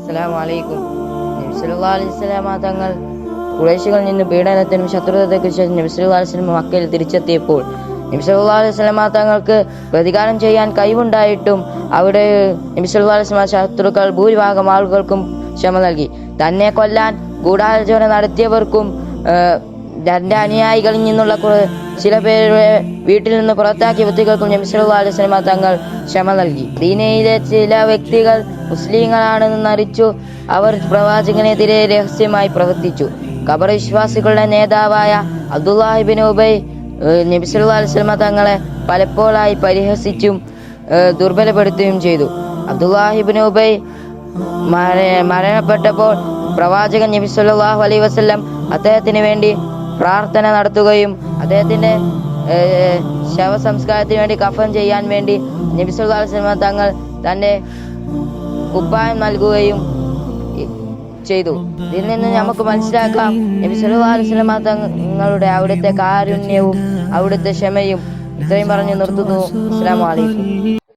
അസ്സലാമു അലൈക്കും. നബി സല്ലല്ലാഹു അലൈഹി വസല്ലമ തങ്ങൾ ഖുറൈശികളിൽ നിന്ന് പീഡനത്തിനും ശത്രുതയ്ക്കും ശേഷം നബി സല്ലല്ലാഹു അലൈഹി വസല്ലമ മക്കയിൽ തിരിച്ചെത്തിയപ്പോൾ നബി സല്ലല്ലാഹു അലൈഹി വസല്ലമ തങ്ങൾക്ക് പ്രതികാരം ചെയ്യാൻ കഴിവുണ്ടായിട്ടും അവിടെ നബി സല്ലല്ലാഹു അലൈഹി വസല്ലമ ശത്രുക്കൾ ഭൂരിഭാഗം ആളുകൾക്കും ക്ഷമ നൽകി. തന്നെ കൊല്ലാൻ ഗൂഢാലോചന നടത്തിയവർക്കും തന്റെ അനുയായികളിൽ നിന്നുള്ള ചില പേരുടെ വീട്ടിൽ നിന്ന് പുറത്താക്കിയ വ്യക്തികൾക്കും നബി സല്ലല്ലാഹു അലൈഹി വസല്ലമ തങ്ങൾ ക്ഷമ നൽകി. ദീനയിലെ ചില വ്യക്തികൾ മുസ്ലിങ്ങളാണെന്ന് അറിയിച്ചു അവർ പ്രവാചകനെതിരെ രഹസ്യമായി പ്രവർത്തിച്ചു. ഖബർ വിശ്വാസികളുടെ നേതാവായ അബ്ദുല്ലാഹ് ഇബ്നു ഉബൈ നബി സല്ലല്ലാഹു അലൈഹി വസല്ലമ തങ്ങളെ പലപ്പോഴായി പരിഹസിച്ചും ദുർബലപ്പെടുത്തുകയും ചെയ്തു. അബ്ദുല്ലാഹ് ഇബ്നു ഉബൈ മരണപ്പെട്ടപ്പോൾ പ്രവാചകൻ നബി സല്ലല്ലാഹു അലൈഹി വസല്ലം അദ്ദേഹത്തിന് വേണ്ടി പ്രാർത്ഥന നടത്തുകയും അദ്ദേഹത്തിന്റെ ശവസംസ്കാരത്തിന് വേണ്ടി കഫൻ ചെയ്യാൻ വേണ്ടി നബി സല്ലല്ലാഹു അലൈഹി വസല്ലം തങ്ങൾ തന്റെ കുപ്പായം നൽകുകയും ചെയ്തു. ഇതിൽ നിന്ന് നമുക്ക് മനസ്സിലാക്കാം നബി സല്ലല്ലാഹു അലൈഹി വസല്ലം തങ്ങളുടെ അവിടുത്തെ കാരുണ്യവും അവിടുത്തെ ക്ഷമയും. ഇത്രയും പറഞ്ഞു നിർത്തുന്നു. അസ്സലാമു അലൈക്കും.